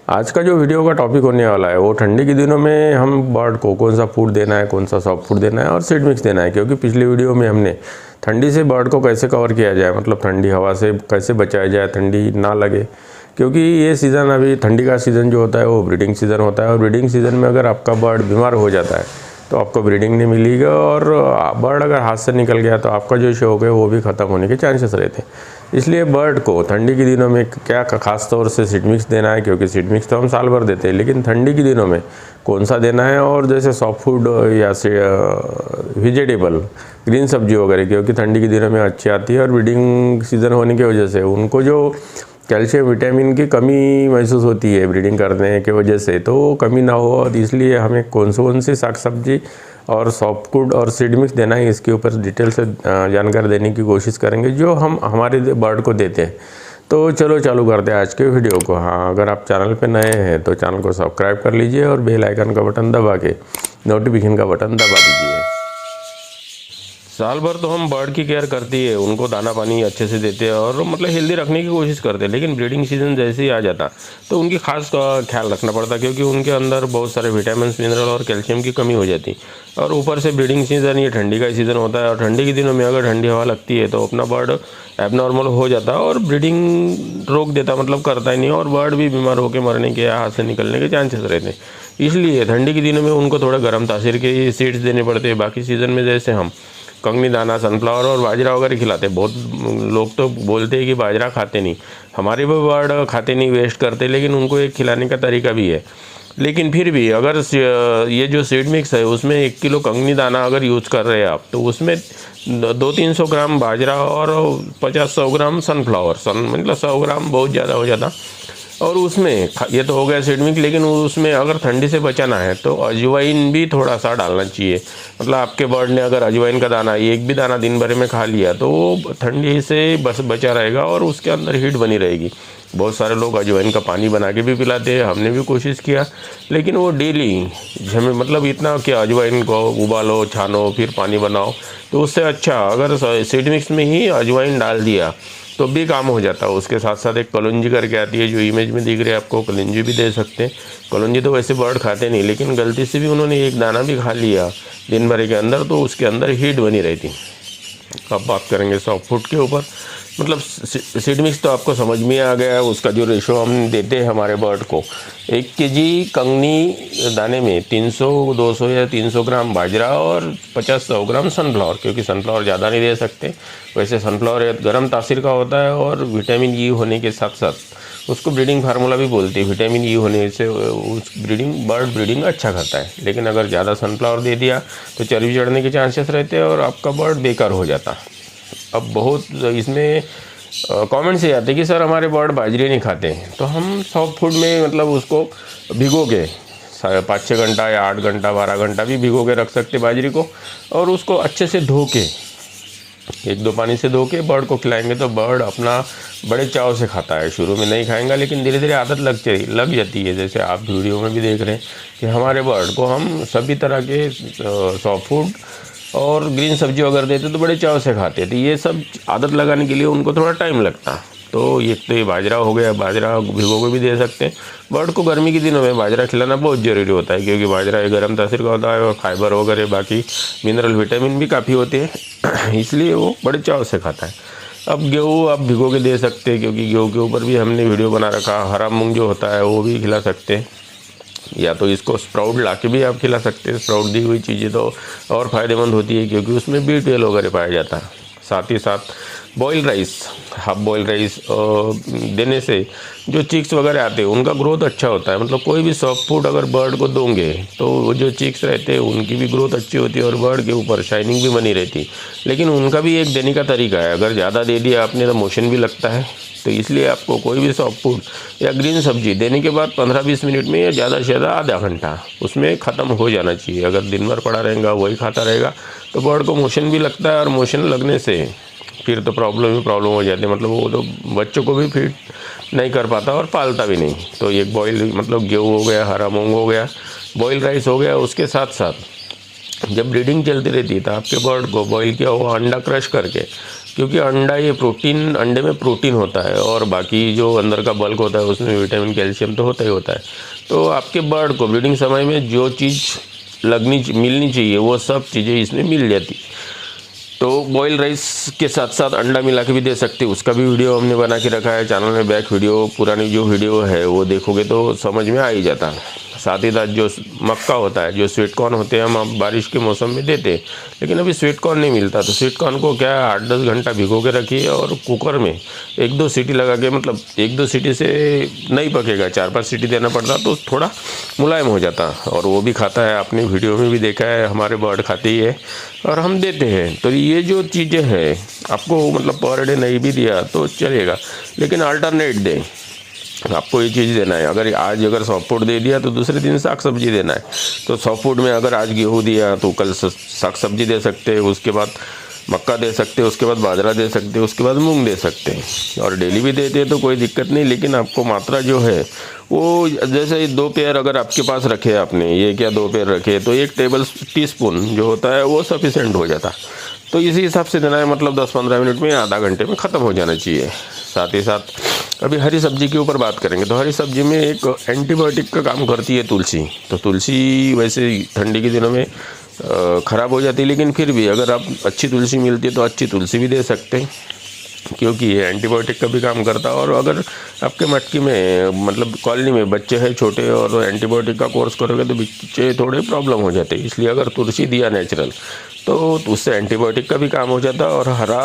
आज का जो वीडियो का टॉपिक होने वाला है वो ठंडी के दिनों में हम बर्ड को कौन सा फूड देना है, कौन सा सॉफ्ट फूड देना है और सीड मिक्स देना है। क्योंकि पिछले वीडियो में हमने ठंडी से बर्ड को कैसे कवर किया जाए, मतलब ठंडी हवा से कैसे बचाया जाए, ठंडी ना लगे। क्योंकि ये सीज़न, अभी ठंडी का सीज़न जो होता है वो ब्रीडिंग सीज़न होता है और ब्रीडिंग सीज़न में अगर आपका बर्ड बीमार हो जाता है तो आपको ब्रीडिंग नहीं मिलेगी और बर्ड अगर हाथ से निकल गया तो आपका जो शौक है वो भी ख़त्म होने के चांसेस रहते हैं। इसलिए बर्ड को ठंडी के दिनों में क्या खास तौर से सीड मिक्स देना है, क्योंकि सीड मिक्स तो हम साल भर देते हैं, लेकिन ठंडी के दिनों में कौन सा देना है। और जैसे सॉफ्ट फूड या वेजिटेबल, ग्रीन सब्जी वगैरह, क्योंकि ठंडी के दिनों में अच्छी आती है और ब्रीडिंग सीज़न होने की वजह से उनको जो कैल्शियम विटामिन की कमी महसूस होती है ब्रीडिंग करने की वजह से, तो वो कमी ना हो। और इसलिए हमें कौन सी साग सब्जी और सॉफ्ट फूड और सीड मिक्स देना है, इसके ऊपर डिटेल से जानकारी देने की कोशिश करेंगे जो हम हमारे बर्ड को देते हैं। तो चलो चालू करते हैं आज के वीडियो को। हाँ, अगर आप चैनल पे नए हैं तो चैनल को सब्सक्राइब कर लीजिए और बेल आइकन का बटन दबा के नोटिफिकेशन का बटन दबा दीजिए। साल भर तो हम बर्ड की केयर करती है, उनको दाना पानी अच्छे से देते हैं और मतलब हेल्दी रखने की कोशिश करते हैं। लेकिन ब्रीडिंग सीजन जैसे ही आ जाता तो उनकी खास ख्याल रखना पड़ता, क्योंकि उनके अंदर बहुत सारे विटामिन, मिनरल और कैल्शियम की कमी हो जाती। और ऊपर से ब्रीडिंग सीज़न ये ठंडी का सीज़न होता है और ठंडी के दिनों में अगर ठंडी हवा लगती है तो अपना बर्ड एबनॉर्मल हो जाता और ब्रीडिंग रोक देता, मतलब करता ही नहीं, और बर्ड भी बीमार होकर मरने के या हाथ से निकलने के चांसेस रहते हैं। इसलिए ठंडी के दिनों में उनको थोड़ा गर्म तासीर के सीड्स देने पड़ते हैं। बाकी सीज़न में जैसे हम कंगनी दाना, सनफ्लावर और बाजरा वगैरह खिलाते। बहुत लोग तो बोलते हैं कि बाजरा खाते नहीं, हमारे भी बर्ड खाते नहीं, वेस्ट करते, लेकिन उनको एक खिलाने का तरीका भी है। लेकिन फिर भी अगर ये जो सीड मिक्स है उसमें 1 किलो कंगनी दाना अगर यूज़ कर रहे हैं आप, तो उसमें 200-300 ग्राम बाजरा और 50-100 ग्राम सनफ्लावर, मतलब 100 ग्राम बहुत ज़्यादा हो जाता। और उसमें ये तो हो गया सीड मिक्स, लेकिन उसमें अगर ठंडी से बचाना है तो अजवाइन भी थोड़ा सा डालना चाहिए। मतलब आपके बर्ड ने अगर अजवाइन का दाना, एक भी दाना दिन भर में खा लिया तो वो ठंडी से बस बचा रहेगा और उसके अंदर हीट बनी रहेगी। बहुत सारे लोग अजवाइन का पानी बना के भी पिलाते हैं, हमने भी कोशिश किया, लेकिन वो डेली हमें मतलब इतना कि अजवाइन को उबालो, छानो, फिर पानी बनाओ, तो उससे अच्छा अगर सीड मिक्स में ही अजवाइन डाल दिया तो भी काम हो जाता है। उसके साथ साथ एक कलौंजी करके आती है जो इमेज में दिख रही है आपको, कलौंजी भी दे सकते हैं। कलौंजी तो वैसे बर्ड खाते नहीं, लेकिन गलती से भी उन्होंने एक दाना भी खा लिया दिन भर के अंदर तो उसके अंदर हीट बनी रहती। अब बात करेंगे सॉफ्ट फूड के ऊपर। मतलब सीड मिक्स तो आपको समझ में आ गया है, उसका जो रेशो हम देते हैं हमारे बर्ड को, 1 केजी कंगनी दाने में 200 या 300 ग्राम बाजरा और 50-100 ग्राम सनफ्लावर, क्योंकि सनफ्लावर ज़्यादा नहीं दे सकते। वैसे सनफ्लावर गर्म तासीर का होता है और विटामिन ई होने के साथ साथ उसको ब्रीडिंग फार्मूला भी बोलते हैं। विटामिन ई होने से उस बर्ड ब्रीडिंग अच्छा करता है। लेकिन अगर ज़्यादा सनफ्लावर दे दिया तो चर्बी चढ़ने के चांसेस रहते हैं और आपका बर्ड बेकार हो जाता। अब बहुत इसमें कमेंट्स ये आते कि सर हमारे बर्ड बाजरे नहीं खाते हैं, तो हम सॉफ्ट फूड में मतलब उसको भिगो के 5-6 घंटा या 8 घंटा 12 घंटा भी भिगो के रख सकते बाजरे को, और उसको अच्छे से धो के 1-2 पानी से धो के बर्ड को खिलाएंगे तो बर्ड अपना बड़े चाव से खाता है। शुरू में नहीं खाएंगा, लेकिन धीरे धीरे आदत लग जाती है। जैसे आप वीडियो में भी देख रहे हैं कि हमारे बर्ड को हम सभी तरह के सॉफ्ट फूड और ग्रीन सब्जी वगैरह देते तो बड़े चाव से खाते थे। ये सब आदत लगाने के लिए उनको थोड़ा टाइम लगता। तो ये बाजरा हो गया, बाजरा भिगो के भी दे सकते हैं। बर्ड को गर्मी के दिनों में बाजरा खिलाना बहुत ज़रूरी होता है, क्योंकि बाजरा एक गर्म तासीर का होता है और फाइबर वगैरह बाकी मिनरल विटामिन भी काफ़ी होते हैं, इसलिए वो बड़े चाव से खाता है। अब गेहूँ आप भिगो के दे सकते हैं, क्योंकि गेहूँ के ऊपर भी हमने वीडियो बना रखा। हरा मूंग जो होता है वो भी खिला सकते हैं, या तो इसको स्प्राउट लाके भी आप खिला सकते हैं। स्प्राउट दी हुई चीज़ें तो और फ़ायदेमंद होती है, क्योंकि उसमें B12 वगैरह पाया जाता है। साथ ही साथ boil rice, half boil rice देने से जो चिक्स वगैरह आते हैं उनका ग्रोथ अच्छा होता है। मतलब कोई भी सॉफ्ट फूड अगर बर्ड को दोगे तो वो जो चिक्स रहते हैं उनकी भी ग्रोथ अच्छी होती है और बर्ड के ऊपर शाइनिंग भी बनी रहती है। लेकिन उनका भी एक देने का तरीका है, अगर ज़्यादा दे दिया आपने तो मोशन भी लगता है। तो इसलिए आपको कोई भी सॉफ्ट फूड या ग्रीन सब्जी देने के बाद 15-20 मिनट में या ज़्यादा से ज़्यादा आधा घंटा उसमें ख़त्म हो जाना चाहिए। अगर दिन भर पड़ा रहेगा वही खाता रहेगा तो बर्ड को मोशन भी लगता है, और मोशन लगने से फिर तो प्रॉब्लम हो जाती है। मतलब वो तो बच्चों को भी फीड नहीं कर पाता और पालता भी नहीं। तो एक बॉयल मतलब गेहूँ हो गया, हरा मूंग हो गया, बॉयल राइस हो गया। उसके साथ साथ जब ब्रीडिंग चलती रहती है तो आपके बर्ड को बॉईल किया हुआ अंडा क्रश करके क्योंकि अंडा ये प्रोटीन, अंडे में प्रोटीन होता है और बाकी जो अंदर का बल्क होता है उसमें विटामिन कैल्शियम तो होता ही होता है। तो आपके बर्ड को ब्रीडिंग समय में जो चीज़ मिलनी चाहिए वो सब चीज़ें इसमें मिल जाती। तो बॉयल राइस के साथ साथ अंडा मिला के भी दे सकते, उसका भी वीडियो हमने बना के रखा है चैनल में। बैक वीडियो, पुरानी जो वीडियो है वो देखोगे तो समझ में आ ही जाता। साथ ही साथ जो मक्का होता है, जो स्वीट कॉर्न होते हैं, हम अब बारिश के मौसम में देते हैं, लेकिन अभी स्वीट कॉर्न नहीं मिलता। तो स्वीट कॉर्न को क्या 8-10 घंटा भिगो के रखिए और कुकर में 1-2 सीटी लगा के, मतलब 1-2 सीटी से नहीं पकेगा, 4-5 सीटी देना पड़ता तो थोड़ा मुलायम हो जाता और वो भी खाता है। आपने वीडियो में भी देखा है, हमारे बर्ड खाते ही है और हम देते हैं। तो ये जो चीज़ें हैं आपको मतलब पर डे नहीं भी दिया तो चलेगा, लेकिन अल्टरनेट दें। आपको ये चीज़ देना है। अगर आज सॉफ्ट फूड दे दिया तो दूसरे दिन साग सब्जी देना है। तो सॉफ्ट फूड में अगर आज गेहूँ दिया तो कल साग सब्जी दे सकते हैं, उसके बाद मक्का दे सकते हैं, उसके बाद बाजरा दे सकते हैं, उसके बाद मूंग दे सकते हैं। और डेली भी देते हैं तो कोई दिक्कत नहीं, लेकिन आपको मात्रा जो है वो जैसे 2 पेयर अगर आपके पास रखे आपने, ये क्या 2 पेयर रखे तो 1 टेबल टीस्पून जो होता है वो सफिशेंट हो जाता। तो इसी हिसाब से देना है, मतलब 10-15 मिनट में, आधा घंटे में ख़त्म हो जाना चाहिए। साथ ही साथ अभी हरी सब्जी के ऊपर बात करेंगे तो हरी सब्जी में एक एंटीबायोटिक का काम करती है तुलसी। तो तुलसी वैसे ठंडी के दिनों में ख़राब हो जाती है, लेकिन फिर भी अगर आप अच्छी तुलसी मिलती है तो अच्छी तुलसी भी दे सकते हैं, क्योंकि ये एंटीबायोटिक का भी काम करता है। और अगर आपके मटकी में, मतलब कॉलोनी में बच्चे हैं छोटे और एंटीबायोटिक का कोर्स करोगे तो बच्चे थोड़े प्रॉब्लम हो जाते हैं। इसलिए अगर तुलसी दिया नेचुरल तो उससे एंटीबायोटिक का भी काम हो जाता है और हरा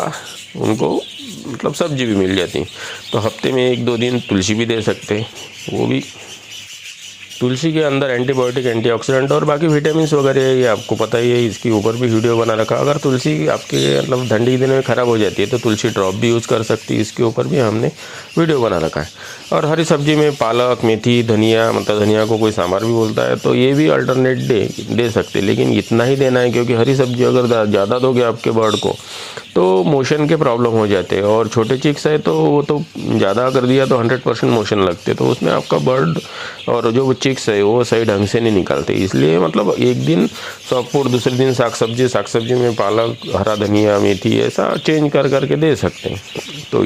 उनको मतलब सब्जी भी मिल जाती। तो हफ्ते में 1-2 दिन तुलसी भी दे सकते हैं। वो भी तुलसी के अंदर एंटीबायोटिक, एंटीऑक्सीडेंट और बाकी विटामिन वगैरह है, ये आपको पता ही है। इसके ऊपर भी वीडियो बना रखा। अगर तुलसी आपके मतलब ठंडी के दिन में ख़राब हो जाती है तो तुलसी ड्रॉप भी यूज़ कर सकती है, इसके ऊपर भी हमने वीडियो बना रखा है। और हरी सब्जी में पालक, मेथी, धनिया, मतलब धनिया को कोई सांभर भी बोलता है, तो ये भी अल्टरनेट दे सकते, लेकिन इतना ही देना है, क्योंकि हरी सब्जी अगर ज़्यादा दोगे आपके बर्ड को तो मोशन के प्रॉब्लम हो जाते हैं। और छोटे चिक्स है तो वो तो ज़्यादा कर दिया तो 100% मोशन लगते, तो उसमें आपका बर्ड और जो चिक्स है वो सही ढंग से नहीं निकलते। इसलिए मतलब एक दिन सॉफ्ट फूड, दूसरे दिन साग सब्जी में पालक, हरा धनिया, मेथी, ऐसा चेंज करके दे सकते हैं। तो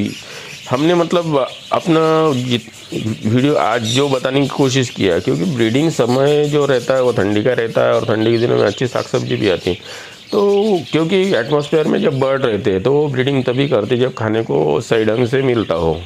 हमने मतलब अपना वीडियो आज जो बताने की कोशिश किया, क्योंकि ब्रीडिंग समय जो रहता है वो ठंडी का रहता है और ठंडी के दिनों में अच्छी साग सब्जी भी आती है। तो क्योंकि एटमॉस्फेयर में जब बर्ड रहते हैं तो वो ब्रीडिंग तभी करते जब खाने को सही ढंग से मिलता हो।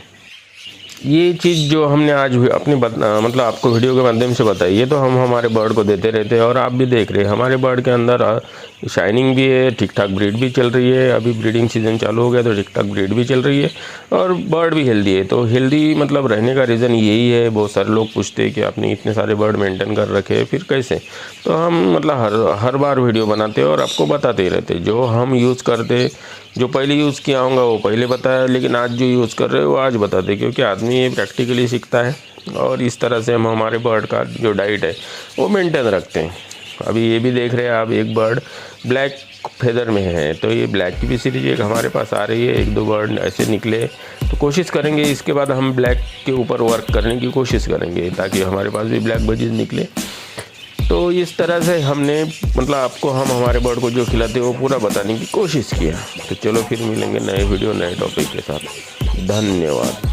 ये चीज़ जो हमने आज अपनी मतलब आपको वीडियो के माध्यम से बताई है, तो हम हमारे बर्ड को देते रहते हैं और आप भी देख रहे हैं हमारे बर्ड के अंदर शाइनिंग भी है, ठीक ठाक ब्रीड भी चल रही है। अभी ब्रीडिंग सीजन चालू हो गया तो ठीक ठाक ब्रीड भी चल रही है और बर्ड भी हेल्दी है। तो हेल्दी मतलब रहने का रीज़न यही है। बहुत सारे लोग पूछते हैं कि आपने इतने सारे बर्ड मेंटेन कर रखे हैं, फिर कैसे? तो हम मतलब हर बार वीडियो बनाते हैं और आपको बताते ही रहते, जो हम यूज़ करते, जो पहले यूज़ किया होगा वो पहले बताया, लेकिन आज जो यूज़ कर रहे हो वो आज बताते, क्योंकि आदमी ये प्रैक्टिकली सीखता है और इस तरह से हम हमारे बर्ड का जो डाइट है वो मेंटेन रखते हैं। अभी ये भी देख रहे हैं आप, एक बर्ड ब्लैक फेदर में है, तो ये ब्लैक की भी सीरीज एक हमारे पास आ रही है। 1-2 बर्ड ऐसे निकले तो कोशिश करेंगे इसके बाद हम ब्लैक के ऊपर वर्क करने की कोशिश करेंगे, ताकि हमारे पास भी ब्लैक बजीज निकले। तो इस तरह से हमने मतलब आपको हम हमारे बर्ड को जो खिलाते हैं वो पूरा बताने की कोशिश किया। तो चलो फिर मिलेंगे नए वीडियो, नए टॉपिक के साथ। धन्यवाद।